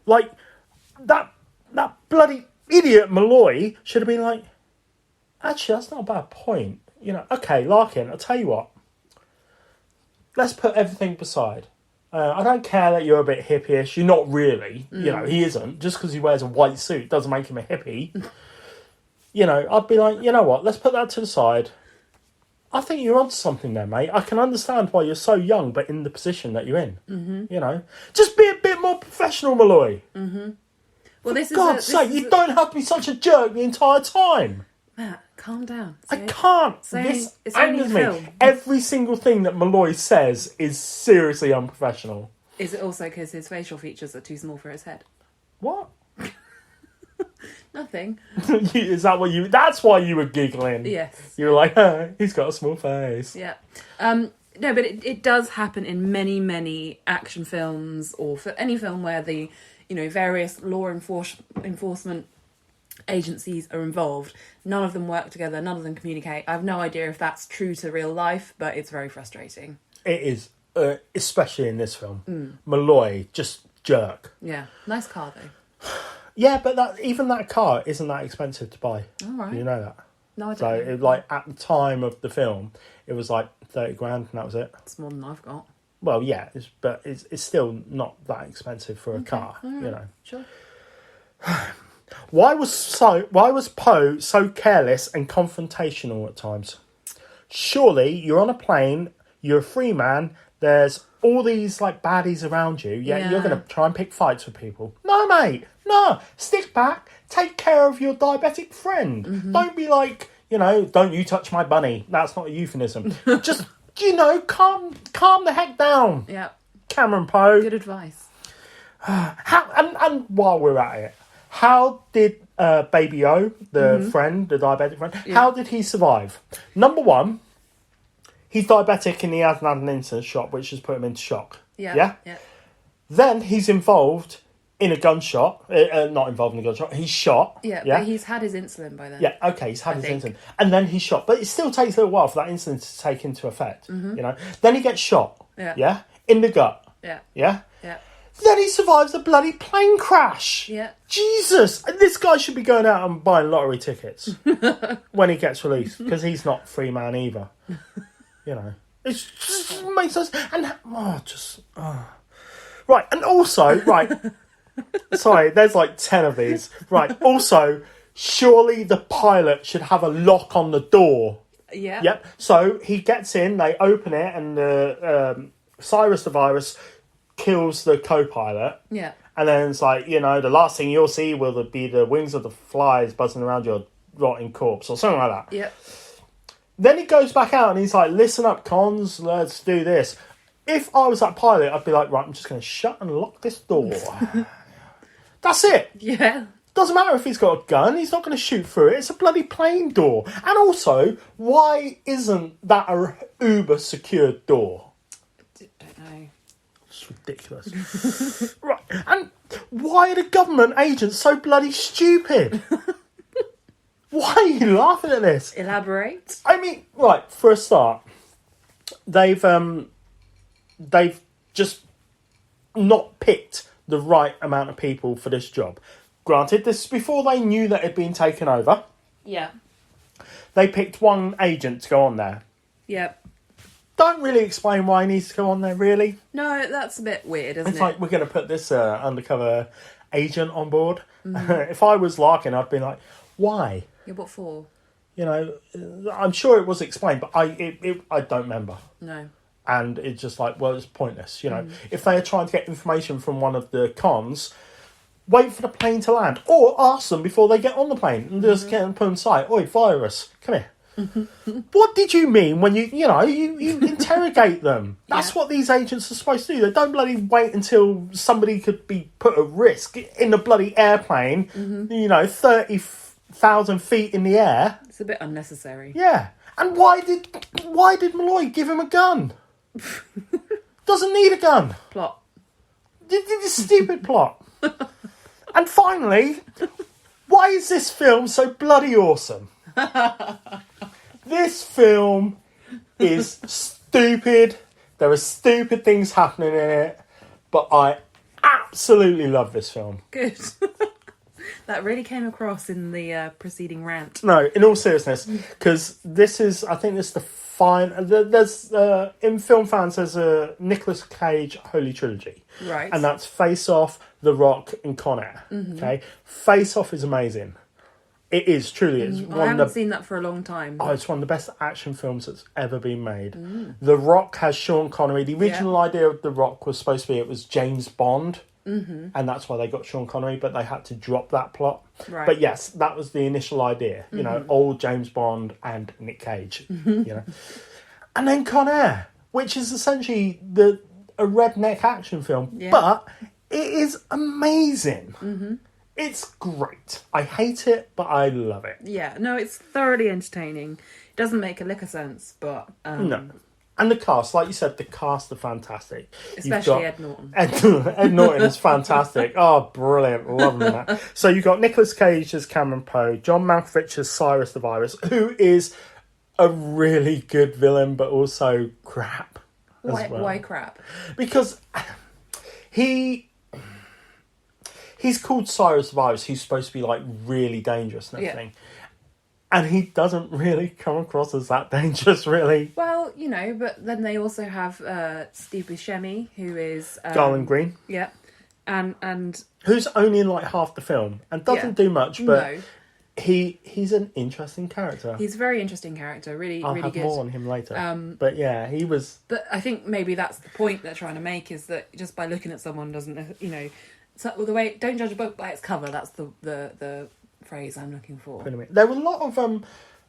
Like, that bloody idiot Malloy should have been like, actually, that's not a bad point. You know, okay, Larkin, I'll tell you what. Let's put everything beside. I don't care that you're a bit hippie-ish. You're not really. You know, he isn't. Just because he wears a white suit doesn't make him a hippie. You know, I'd be like, you know what? Let's put that to the side. I think you're onto something there, mate. I can understand why you're so young, but in the position that you're in. Mm-hmm. You know? Just be a bit more professional, Malloy. Mm-hmm. Well, For God's sake, you don't have to be such a jerk the entire time. Matt, calm down. I can't. This angers me. Every single thing that Malloy says is seriously unprofessional. Is it also because his facial features are too small for his head? What? Nothing. Is that what you... That's why you were giggling. Yes. You were like, he's got a small face. Yeah. No, but it does happen in many, many action films, or for any film where the, various law enforcement agencies are involved. None of them work together. None of them communicate. I have no idea if that's true to real life, but it's very frustrating. It is, especially in this film. Malloy, just jerk. Yeah. Nice car, though. Yeah, but even that car isn't that expensive to buy. All right. You know that? No, I don't So, at the time of the film, it was like 30 grand and that was it. It's more than I've got. Well, yeah, but it's still not that expensive for a car, Sure. Why was Poe so careless and confrontational at times? Surely you're on a plane, you're a free man, there's all these baddies around you, you're going to try and pick fights with people. No, mate, no, stick back, take care of your diabetic friend. Mm-hmm. Don't be like, don't you touch my bunny. That's not a euphemism. Just, calm the heck down. Yeah. Cameron Poe. Good advice. And while we're at it, how did Baby O, the friend, the diabetic friend, how did he survive? Number one, he's diabetic and he hasn't had an insulin shot, which has put him into shock. Yeah? Then he's involved in a gunshot. Not involved in a gunshot. He's shot. Yeah, but he's had his insulin by then. Yeah, okay, he's had his insulin. And then he's shot. But it still takes a little while for that insulin to take into effect. Mm-hmm. Then he gets shot. Yeah. In the gut. Yeah. Yeah? Yeah. Then he survives a bloody plane crash. Yeah. Jesus! This guy should be going out and buying lottery tickets when he gets released, because he's not free man either. It just makes sense. And right, and also sorry, there's 10 of these. Right, also, surely the pilot should have a lock on the door. Yeah. Yep. So he gets in, they open it, and the Cyrus the virus kills the co-pilot. Yeah. And then it's the last thing you'll see will be the wings of the flies buzzing around your rotting corpse or something like that. Yep. Then he goes back out and he's like, listen up, cons, let's do this. If I was that pilot, I'd be like, right, I'm just going to shut and lock this door. That's it. Yeah. Doesn't matter if he's got a gun, he's not going to shoot through it. It's a bloody plane door. And also, why isn't that a uber secured door? Don't know. It's ridiculous. Right. And why are the government agents so bloody stupid? Why are you laughing at this? Elaborate. I mean, right, for a start, they've just not picked the right amount of people for this job. Granted, this is before they knew that it had been taken over. Yeah. They picked one agent to go on there. Yep. Don't really explain why he needs to go on there, really. No, that's a bit weird, isn't it? It's like, we're going to put this undercover agent on board. Mm-hmm. If I was Larkin, I'd be like, why? Yeah, what for? I'm sure it was explained, but I don't remember. No. And it's just it's pointless. If they are trying to get information from one of the cons, wait for the plane to land, or ask them before they get on the plane and just get them put on site. Oi, virus, come here. What did you mean when you interrogate them? That's what these agents are supposed to do. They don't bloody wait until somebody could be put at risk in a bloody airplane, 30,000 feet in the air. It's a bit unnecessary. Yeah. And why did Malloy give him a gun? Doesn't need a gun. Plot. This stupid plot. And finally, why is this film so bloody awesome? This film is stupid. There are stupid things happening in it, but I absolutely love this film. Good. That really came across in the preceding rant. No, in all seriousness, because I think this is the there's in film fans there's a Nicolas Cage holy trilogy, Right. and that's Face Off, The Rock, and Con Air. Okay, Face Off is amazing. It is truly. It's I haven't seen that for a long time. Oh, it's one of the best action films that's ever been made. The Rock has Sean Connery. The original idea of The Rock was supposed to be it was James Bond. And that's why they got Sean Connery, but they had to drop that plot. Right. But yes, that was the initial idea. You know, old James Bond and Nick Cage. You know, and then Con Air, which is essentially a redneck action film, but it is amazing. It's great. I hate it, but I love it. Yeah, no, it's thoroughly entertaining. It doesn't make a lick of sense, but no. And the cast, like you said, the cast are fantastic. Especially Ed Norton. Ed Norton is fantastic. Oh, brilliant. Love him in that. So you've got Nicolas Cage as Cameron Poe, John Malkovich as Cyrus the Virus, who is a really good villain, but also crap. Why crap? Because he's called Cyrus the Virus. He's supposed to be like really dangerous and everything. And he doesn't really come across as that dangerous, really. Well, you know, but then they also have Steve Buscemi, who is... Garland Green. Yeah. And who's only in like half the film and doesn't do much, but he's an interesting character. He's a very interesting character, really, I'll really have good. more on him later. But yeah, he was... But I think maybe that's the point they're trying to make, is that just by looking at someone doesn't, you know... So the way, don't judge a book by its cover, that's the phrase I'm looking for. There were a lot of I'm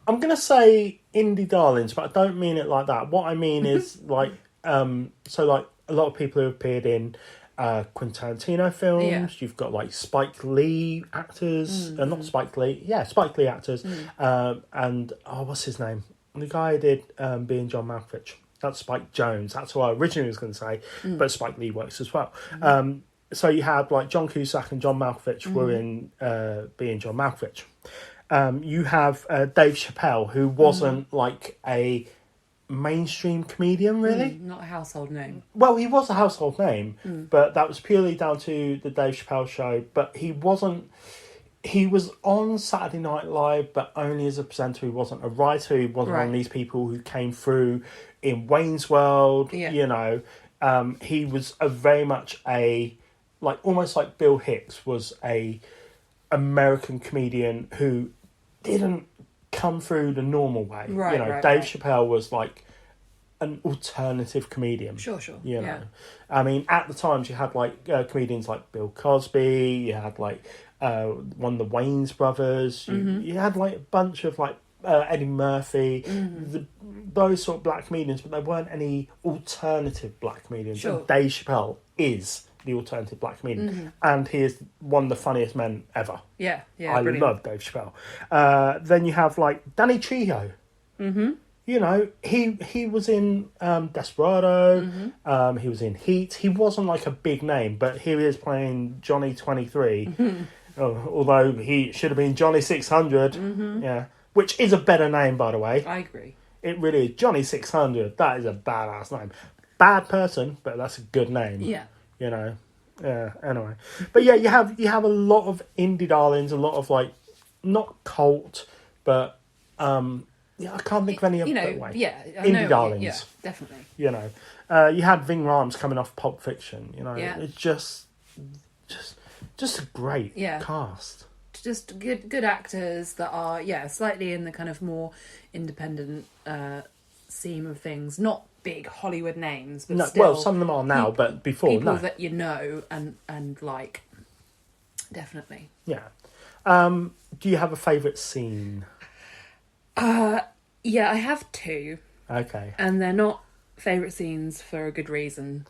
going to say indie darlings, but I don't mean it like that. What I mean is like so like a lot of people who appeared in Quentin Tarantino films. Yeah. You've got like Spike Lee actors, not Spike Lee, Spike Lee actors, and what's his name? The guy who did being John Malkovich. That's Spike Jonze. That's what I originally was going to say, but Spike Lee works as well. So you had like John Cusack and John Malkovich were in being John Malkovich. You have Dave Chappelle, who wasn't like a mainstream comedian, really. Not a household name. Well, he was a household name, but that was purely down to the Dave Chappelle show. But he wasn't. He was on Saturday Night Live, but only as a presenter. He wasn't a writer. He wasn't one of these people who came through in Wayne's World. Yeah. You know, he was very much a... like almost like Bill Hicks was a American comedian who didn't come through the normal way. Dave Chappelle was like an alternative comedian. Sure. You know, I mean, at the times you had like comedians like Bill Cosby. You had like one of the Wayne's brothers. You had like a bunch of like Eddie Murphy. Those sort of black comedians, but there weren't any alternative black comedians. Sure. And Dave Chappelle is the alternative black comedian, and he is one of the funniest men ever. Yeah, I brilliant. love Dave Chappelle. Then you have like Danny Trejo. You know, he was in Desperado. He was in Heat. He wasn't like a big name, but here he is playing Johnny 23. Although he should have been Johnny 600. Yeah, which is a better name, by the way. I agree. It really is. Johnny 600. That is a badass name. Bad person, but that's a good name. Yeah. You know, anyway. But yeah, you have a lot of indie darlings, a lot of like, not cult, but I can't think of any other way. Yeah, indie darlings. Yeah, definitely. You know, you had Ving Rhames coming off Pulp Fiction. You know, it's just a great cast. Just good actors that are slightly in the kind of more independent scene of things, not big Hollywood names, but still, well, some of them are now, but before, people that you know and like, definitely. Yeah. Do you have a favourite scene? Yeah, I have two. Okay. And they're not favourite scenes for a good reason.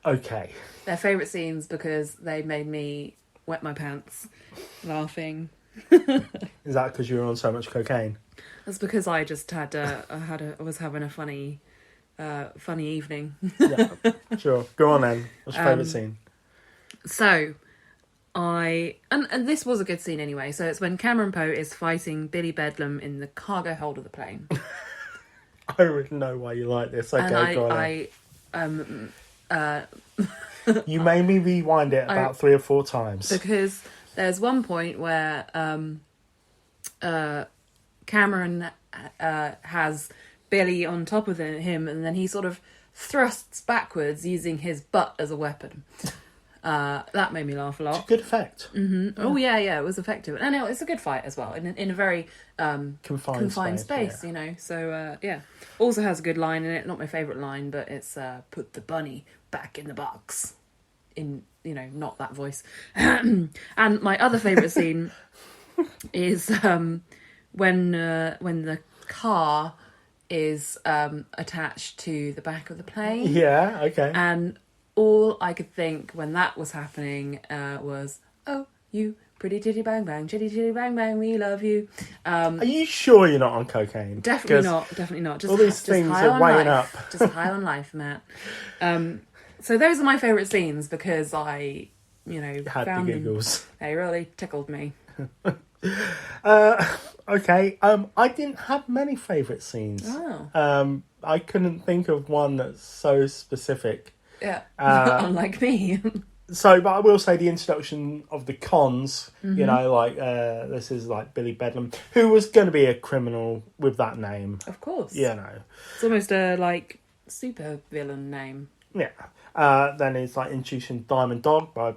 Okay. They're favourite scenes because they made me wet my pants laughing. Is that because you were on so much cocaine? That's because I just I was having a funny evening. Yeah, sure. Go on then. What's your favourite scene? So, and this was a good scene anyway. So it's when Cameron Poe is fighting Billy Bedlam in the cargo hold of the plane. I already know why you like this. Okay, go on. You made me rewind it about 3 or 4 times. Because there's one point where Cameron has Billy on top of him, and then he sort of thrusts backwards using his butt as a weapon. That made me laugh a lot. It's a good effect. Mm-hmm. Oh yeah, it was effective, and it's a good fight as well in a very confined space, yeah. you know. So yeah, also has a good line in it. Not my favourite line, but it's "Put the bunny back in the box." In not that voice. And my other favourite scene is when the car is attached to the back of the plane. Yeah. Okay. And all I could think when that was happening was, "Oh, you pretty titty bang bang, chitty chitty bang bang, we love you." Are you sure you're not on cocaine? Definitely not. Just all these things are weighing up. Just high on life, Matt. So those are my favourite scenes because I, Had found the them. giggles. They really tickled me. Okay. I didn't have many favourite scenes. Oh. I couldn't think of one that's so specific. Yeah. Unlike me. So, but I will say the introduction of the cons, Mm-hmm. this is like Billy Bedlam, who was going to be a criminal with that name. Of course. It's almost a super villain name. Yeah. Then he's introducing Diamond Dog by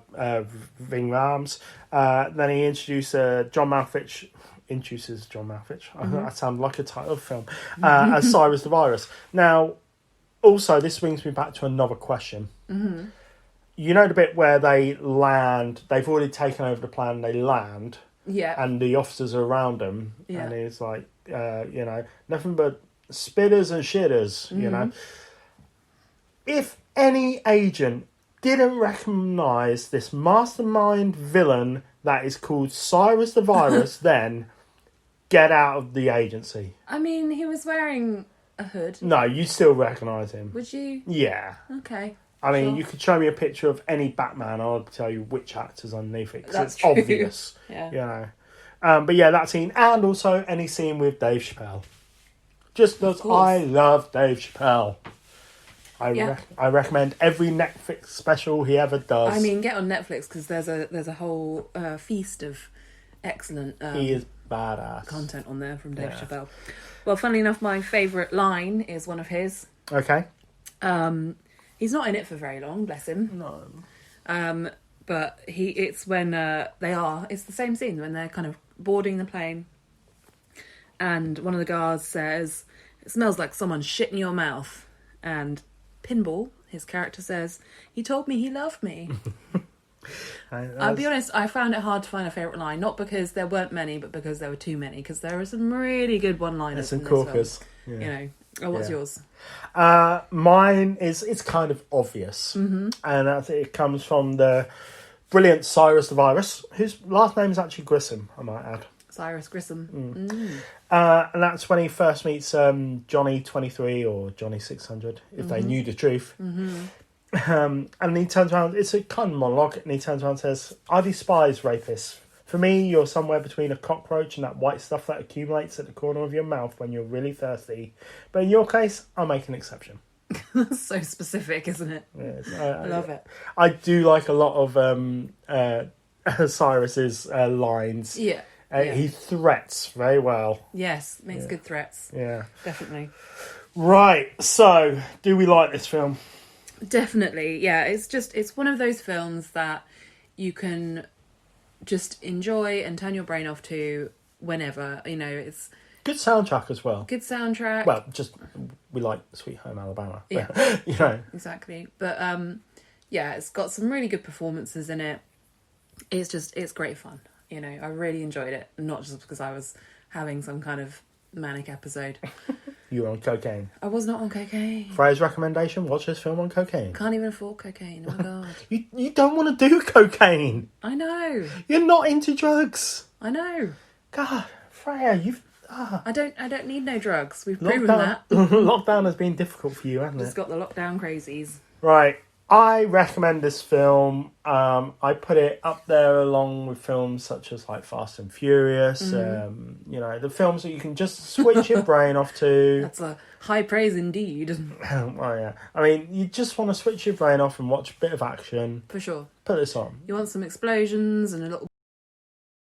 Ving Rhames. Then he introduces John Malkovich. Mm-hmm. I sound like a title of film. As Cyrus the Virus. Now, also, this brings me back to another question. Mm-hmm. You know the bit where they land, they've already taken over the plane, they land, Yeah. and the officers are around them, Yeah. and it's nothing but spitters and shitters, Mm-hmm. If any agent didn't recognise this mastermind villain that is called Cyrus the Virus, then get out of the agency. I mean, he was wearing a hood. No, you still recognise him. Would you? Yeah. Okay. I mean, Sure. you could show me a picture of any Batman, I'll tell you which actor's underneath it, because That's it's true. obvious. Yeah. But yeah, that scene, and also any scene with Dave Chappelle. Just because I love Dave Chappelle. I recommend every Netflix special he ever does. I mean, get on Netflix because there's a whole feast of excellent he is badass. content on there from Dave Chappelle. Well, funnily enough, my favourite line is one of his. Okay. He's not in it for very long, bless him. No. But it's when it's the same scene when they're kind of boarding the plane, and one of the guards says, "It smells like someone shit in your mouth," and Pinball, his character, says, "He told me he loved me." I'll be honest, I found it hard to find a favourite line, not because there weren't many, but because there were too many, because there are some really good one-liners in this corkers. film. Yeah. What's yours? Mine it's kind of obvious, and it comes from the brilliant Cyrus the Virus, whose last name is actually Grissom, I might add. Cyrus Grissom. And that's when he first meets Johnny 23 or Johnny 600, if they knew the truth. And he turns around, it's a kind of monologue, and he turns around and says, "I despise rapists. For me, you're somewhere between a cockroach and that white stuff that accumulates at the corner of your mouth when you're really thirsty. But in your case, I'll make an exception." That's so specific, isn't it? Yes, I love it. I do like a lot of Cyrus's lines. Yeah. He threats very well. Yes, makes good threats. Yeah. Definitely. Right, so, do we like this film? Definitely, yeah. It's one of those films that you can just enjoy and turn your brain off to whenever. It's Good soundtrack as well. good soundtrack. Well, just, we like Sweet Home Alabama. Yeah. Exactly. But it's got some really good performances in it. It's great fun. I really enjoyed it, not just because I was having some kind of manic episode. You were on cocaine. I was not on cocaine. Freya's recommendation, watch this film on cocaine. Can't even afford cocaine. Oh my god. You don't want to do cocaine. I know. You're not into drugs. I know. God, Freya, you've... I don't need no drugs. We've proven Lockdown, that. lockdown has been difficult for you, hasn't Just it? got the lockdown crazies. Right, I recommend this film. I put it up there along with films such as like Fast and Furious. You know, the films that you can just switch your brain off to. That's a high praise indeed. Well, yeah. I mean, you just want to switch your brain off and watch a bit of action. For sure. Put this on. You want some explosions and a little